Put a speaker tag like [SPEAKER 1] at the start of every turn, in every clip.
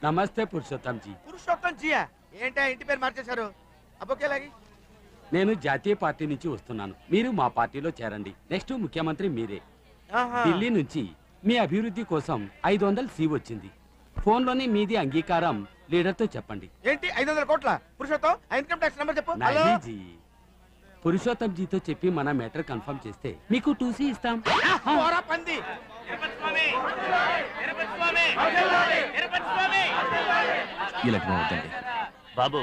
[SPEAKER 1] నమస్తే పురుషోత్తం జీ.
[SPEAKER 2] పురుషోత్తం జియా ఏంటా ఇంటి పేరు మార్చేశారు? అబ్బోకేలాగి
[SPEAKER 1] నేను జాతీయ పార్టీ నుంచి వస్తున్నాను. మీరు మా పార్టీలో చేరండి. నెక్స్ట్ ముఖ్యమంత్రి మీరే. ఢిల్లీ నుంచి మీ అభివృద్ధి కోసం 500 సి వచ్చింది. ఫోన్లోనే మీది అంగీకారం లీడర్తో చెప్పండి.
[SPEAKER 2] ఏంటి 500 కోట్ల? పురుషోత్తం ఇన్కమ్ ట్యాక్స్ నంబర్ చెప్పు.
[SPEAKER 1] జీ పురుషోత్తం జీతో చెప్పి మన మ్యాటర్ కన్ఫర్మ్ చేస్తే మీకు 2C ఇస్తాం.
[SPEAKER 3] బాబు,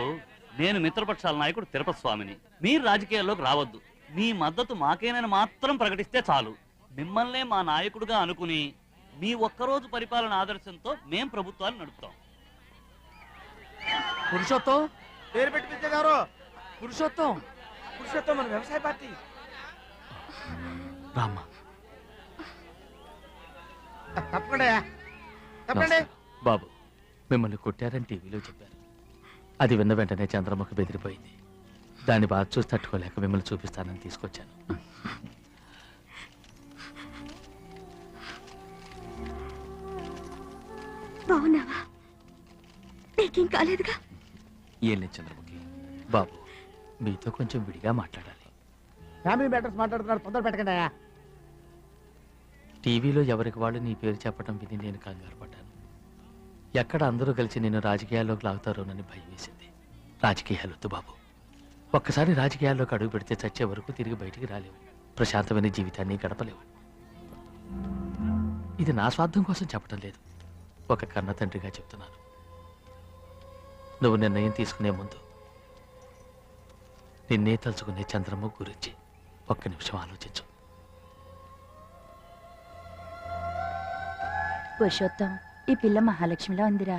[SPEAKER 3] నేను మిత్రపక్షాల నాయకుడు తిరుపతి స్వామిని. మీరు రాజకీయాల్లోకి రావద్దు. మీ మద్దతు మాకేనని మాత్రం ప్రకటిస్తే చాలు. మిమ్మల్నే మా నాయకుడుగా అనుకుని మీ ఒక్కరోజు పరిపాలన ఆదర్శంతో మేం ప్రభుత్వాన్ని నడుపుతాం.
[SPEAKER 4] పురుషోత్తం
[SPEAKER 2] పేరు పెట్టి పిలిచేగారు.
[SPEAKER 4] పురుషోత్తం
[SPEAKER 2] పురుషోత్తం మన వ్యవసాయ పార్టీ.
[SPEAKER 4] రామ్మా.
[SPEAKER 2] తప్పకుండా తప్పండి.
[SPEAKER 4] బాబు, మిమ్మల్ని కొట్టారని టీవీలో చెప్పారు. అది విన్న వెంటనే చంద్రముఖి బెదిరిపోయింది. దాన్ని బాగా చూసి తట్టుకోలేక మిమ్మల్ని చూపిస్తానని తీసుకొచ్చాను.
[SPEAKER 5] బాగున్నావా? నీకేం కాలేదుగా?
[SPEAKER 4] ఏం లేదు చంద్రముఖి. బాబు, మీతో కొంచెం విడిగా మాట్లాడాలి.
[SPEAKER 2] ఫ్యామిలీ మ్యాటర్స్ మాట్లాడుతున్నారు, తొందర పెట్టకండి.
[SPEAKER 4] టీవీలో ఎవరికి వాళ్ళు నీ పేరు చెప్పడం విని నేను కంగారు పడ్డాను. ఎక్కడ అందరూ కలిసి నేను రాజకీయాల్లోకి లాగుతారోనని భయం వేసింది. రాజకీయాలొద్దు బాబు. ఒక్కసారి రాజకీయాల్లోకి అడుగు పెడితే చచ్చే వరకు తిరిగి బయటికి రాలేవు. ప్రశాంతమైన జీవితాన్ని గడపలేవు. ఇది నా స్వార్థం కోసం చెప్పడం లేదు, ఒక కన్న తండ్రిగా చెప్తున్నాను. నువ్వు నిర్ణయం తీసుకునే ముందు నిన్నే తలుచుకునే చంద్రమ్మ గురించి ఒక్క నిమిషం ఆలోచించు.
[SPEAKER 5] పురుషోత్తం, ఈ పిల్ల మహాలక్ష్మిలా ఉందిరా.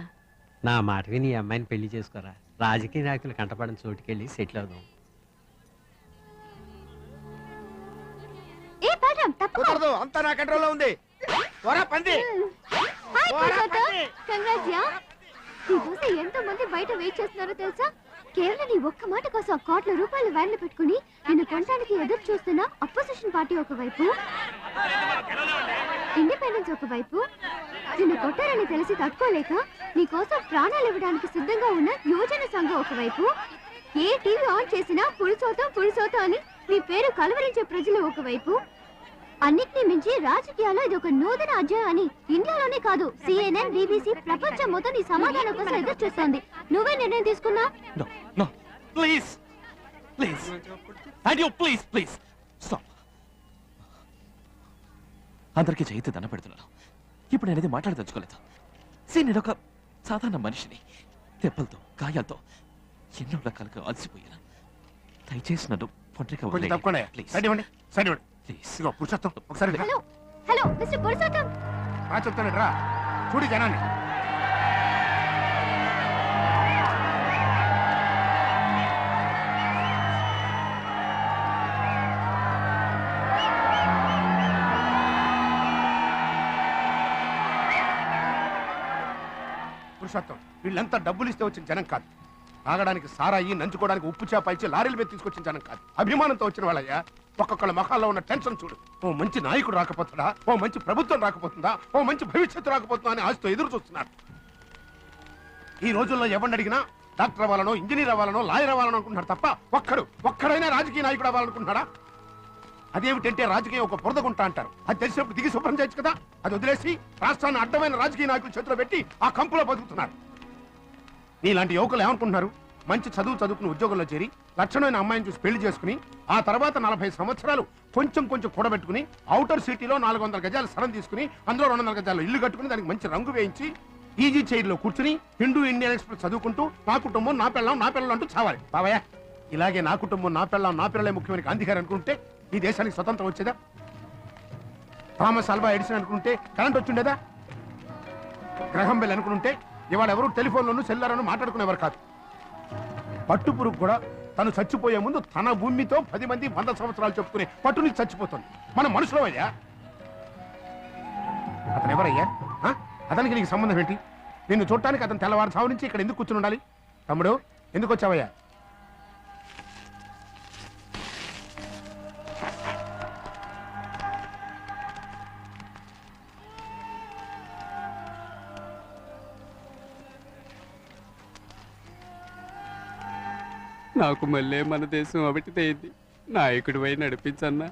[SPEAKER 6] నా మాట విని ఈ అమ్మాయిని పెళ్లి చేసుకోరా. రాజకీయ నాయకులు కంటపడిన చోటుకెళ్ళి సెటిల్ అవుదాం.
[SPEAKER 2] కుదరదు, అంతా నా కంట్రోల్లో ఉంది. పంది
[SPEAKER 5] ఎంతో మంది బయట వెయిట్ చేస్తున్నారో తెలుసా? కేవలం నీ ఒక్క మాట కోసం కోట్ల రూపాయలు వ్యాన్లు పెట్టుకుని నిన్ను కొనడానికి ఎదురు చూస్తున్న అపోజిషన్ పార్టీ ఒకవైపు, ఇండిపెండెన్స్ ఒకవైపు, నిన్ను కొట్టారని తెలిసి తట్టుకోలేక నీ కోసం ప్రాణాలు ఇవ్వడానికి సిద్ధంగా ఉన్న యువజన సంఘం ఒకవైపు, ఏ టీవీ ఆన్ చేసినా పురుషోత్తం పురుషోత్తం అని నీ పేరు కలవరించే ప్రజలు ఒకవైపు, అన్నిటినీ మించి రాజకీయాల్లో ఇది ఒక నూతన అధ్యాయం అని ఇండియాలోనే కాదు CNN, BBC ప్రపంచం మొత్తం నీ సమాధానం కోసం ఎదురు చూస్తోంది. నువ్వే నిర్ణయం తీసుకున్నా?
[SPEAKER 4] Please please please please stop. అందరికీ చేతి దండ పెడుతున్నాను. ఇప్పుడు నేనేది మాట్లాడదలుచుకోలేదు. నేను ఒక సాధారణ మనిషిని. దెబ్బలతో గాయాలతో ఎన్నో రకాలుగా అలసిపోయాను. దయచేసి నన్ను
[SPEAKER 2] పురుషోత్తం ఒకసారి
[SPEAKER 5] హలో హలో మిస్టర్ పురుషోత్తం,
[SPEAKER 2] చెప్తాను రా. చూడు జనాన్ని. పురుషోత్తం, వీళ్ళంతా డబ్బులు ఇస్తే వచ్చిన జనం కాదు. తాగడానికి సారాయి, నంచుకోవడానికి ఉప్పు చేప ఇచ్చి లారీల మీద తీసుకొచ్చిన జనం కాదు. అభిమానంతో వచ్చిన వాళ్ళయ్యా. ఒక్కొక్కళ్ళ మొహాల్లో ఉన్న టెన్షన్ చూడు. ఓ మంచి నాయకుడు రాకపోతుందా, ఓ మంచి ప్రభుత్వం రాకపోతుందా, ఓ మంచి భవిష్యత్తు రాకపోతుందా అని ఆశతో ఎదురు చూస్తున్నారు. ఈ రోజుల్లో ఎవరిని అడిగినా డాక్టర్ అవ్వాలనో, ఇంజనీర్ అవ్వాలనో, లాయర్ అవ్వాలనో అనుకుంటున్నారు తప్ప ఒక్కడైనా రాజకీయ నాయకుడు అవ్వాలనుకుంటున్నాడా? అదేమిటంటే రాజకీయం ఒక బురదగుంట అంటారు. అది తెలిసినప్పుడు దిగి శుభ్రం చేయొచ్చు కదా. అది వదిలేసి రాష్ట్రాన్ని అడ్డమైన రాజకీయ నాయకులు చేతిలో పెట్టి ఆ కంపులో బతుకుతున్నారు. నీలాంటి యువకులు ఏమనుకుంటున్నారు? మంచి చదువుకుని ఉద్యోగంలో చేరి లక్షణమైన అమ్మాయిని చూసి పెళ్లి చేసుకుని ఆ తర్వాత 40 సంవత్సరాలు కొంచెం కూడబెట్టుకుని ఔటర్ సిటీలో 400 గజాల స్థలం తీసుకుని అందులో 200 గజాలు ఇల్లు కట్టుకుని దానికి మంచి రంగు వేయించి ఈజీ చైర్లో కూర్చుని హిందూ ఇండియన్ ఎక్స్ప్రెస్ చదువుకుంటూ నా కుటుంబం నా పిల్లం అంటూ చావాలి. బావయ్య, ఇలాగే నా కుటుంబం నా పిల్లలే ముఖ్యమైన గాంధీ గారు అనుకుంటే ఈ దేశానికి స్వతంత్రం వచ్చేదా? థామస్ ఆల్వా ఎడిసన్ అనుకుంటే కరెంట్ వచ్చిండేదా? గ్రహం బెల్ అనుకుంటే ఇవాళ ఎవరు టెలిఫోన్లోనూ సెల్లారను మాట్లాడుకునేవారు కాదు. పట్టుపురుగు కూడా తను చచ్చిపోయే ముందు తన భూమితో 10 మంది 100 సంవత్సరాలు చెప్పుకునే పట్టుని చచ్చిపోతుంది. మనం మనుషులమయ్యా. అతను ఎవరయ్యా? అతనికి నీకు సంబంధం ఏంటి? నిన్ను చూడటానికి అతను తెల్లవారుజాము నుంచి ఇక్కడ ఎందుకు కూర్చుని ఉండాలి? తమ్ముడు, ఎందుకు వచ్చావయ్యా?
[SPEAKER 1] నాకు మళ్ళీ మన దేశం అవిటిదైంది. నాయకుడి వై నడిపించన్నా.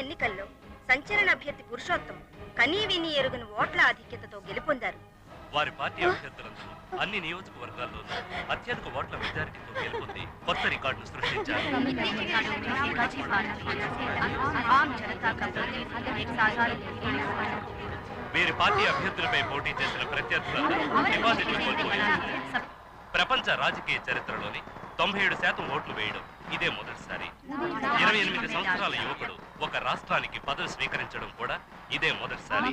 [SPEAKER 7] ఎన్నికల్లో సంచలన అభ్యర్థి పురుషోత్తం కనీ విని ఎరుగని ఓట్ల ఆధిక్యతతో గెలుపొందారు.
[SPEAKER 3] వారి పార్టీ అభ్యర్థులందరూ అన్ని నియోజకవర్గాల్లోనూ అత్యధిక ఓట్ల మెజారిటీతో గెలుపొంది కొత్త రికార్డును సృష్టించారు. వీరి పార్టీ అభ్యర్థులపై పోటీ చేసిన ప్రత్యర్థులందరూ డిపాజిట్లు కోల్పోయారు. ప్రపంచ రాజకీయ చరిత్రలోని 97% ఓట్లు వేయడం ఇదే మొదటిసారి. 28 సంవత్సరాల యువకుడు ఒక రాష్ట్రానికి పదవి స్వీకరించడం కూడా ఇదే మొదటిసారి.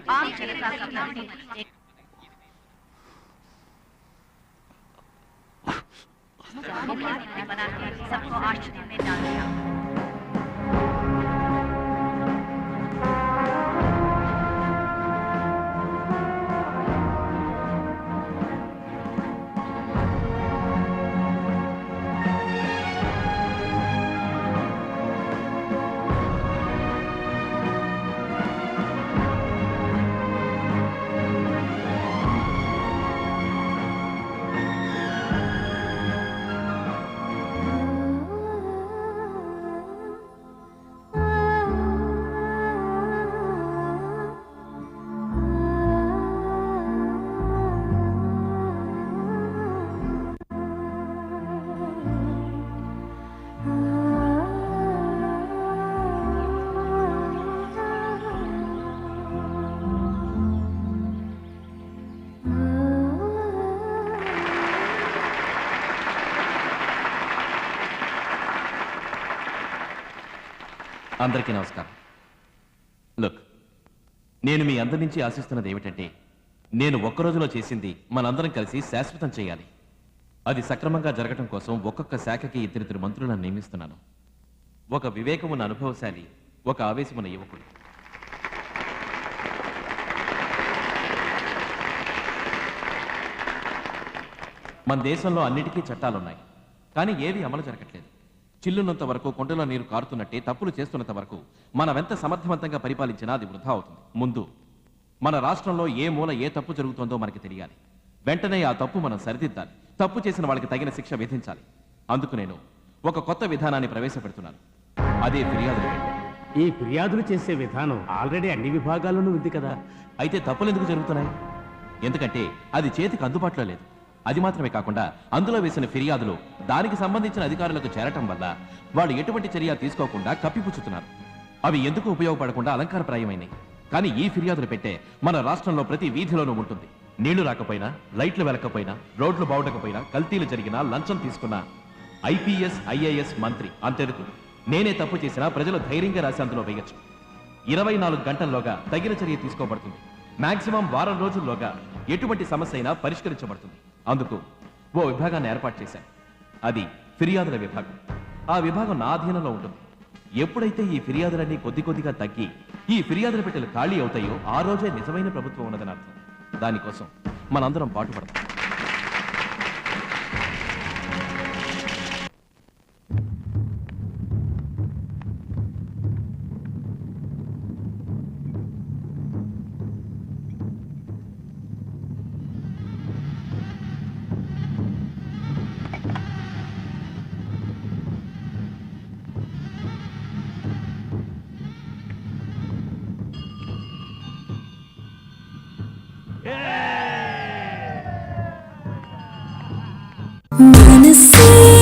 [SPEAKER 8] అందరికీ నమస్కారం. లుక్, నేను మీ అందరి నుంచి ఆశిస్తున్నది ఏమిటంటే, నేను ఒక్క రోజులో చేసింది మనందరం కలిసి శాశ్వతం చేయాలి. అది సక్రమంగా జరగటం కోసం ఒక్కొక్క శాఖకి ఇద్దరిద్దరు మంత్రులను నియమిస్తున్నాను. ఒక వివేకమున్న అనుభవశాలి, ఒక ఆవేశమున్న యువకుడు. మన దేశంలో అన్నిటికీ చట్టాలున్నాయి, కానీ ఏవి అమలు జరగట్లేదు. చిల్లున్నంత వరకు కొండలో నీరు కారుతున్నట్టే తప్పులు చేస్తున్నంత వరకు మనమెంత సమర్థవంతంగా పరిపాలించినా అది వృధా అవుతుంది. ముందు మన రాష్ట్రంలో ఏ మూల ఏ తప్పు జరుగుతుందో మనకి తెలియాలి. వెంటనే ఆ తప్పు మనం సరిదిద్దాలి. తప్పు చేసిన వాళ్ళకి తగిన శిక్ష విధించాలి. అందుకు నేను ఒక కొత్త విధానాన్ని ప్రవేశపెడుతున్నాను. అదే ఫిర్యాదులు.
[SPEAKER 9] ఈ ఫిర్యాదులు చేసే విధానం ఆల్రెడీ అన్ని విభాగాల్లోనూ ఉంది కదా.
[SPEAKER 8] అయితే తప్పులు ఎందుకు జరుగుతున్నాయి? ఎందుకంటే అది చేతికి అందుబాటులో లేదు. అది మాత్రమే కాకుండా అందులో వేసిన ఫిర్యాదులు దానికి సంబంధించిన అధికారులకు చేరటం వల్ల వాళ్ళు ఎటువంటి చర్య తీసుకోకుండా కప్పిపుచ్చుతున్నారు. అవి ఎందుకు ఉపయోగపడకుండా అలంకారప్రాయమైనాయి. కానీ ఈ ఫిర్యాదులు పెట్టే మన రాష్ట్రంలో ప్రతి వీధిలోనూ ఉంటుంది. నీళ్లు రాకపోయినా, లైట్లు వెలకపోయినా, రోడ్లు బాగుండకపోయినా, కల్తీలు జరిగినా, లంచం తీసుకున్నా ఐపీఎస్ ఐఏఎస్ మంత్రి అంతెందుకు నేనే తప్పు చేసినా ప్రజలు ధైర్యంగా రాసి అందులో వేయచ్చు. 24 గంటల్లోగా తగిన చర్య తీసుకోబడుతుంది. మాక్సిమం వారం రోజుల్లోగా ఎటువంటి సమస్య అయినా పరిష్కరించబడుతుంది. అందుకు ఓ విభాగాన్ని ఏర్పాటు చేశాను. అది ఫిర్యాదుల విభాగం. ఆ విభాగం నా అధీనంలో ఉంటుంది. ఎప్పుడైతే ఈ ఫిర్యాదులన్నీ కొద్ది కొద్దిగా తగ్గి ఈ ఫిర్యాదుల పెట్టెలు ఖాళీ అవుతాయో ఆ రోజే నిజమైన ప్రభుత్వం ఉన్నదని అర్థం. దానికోసం మనందరం పాటుపడతాం.
[SPEAKER 10] మనసే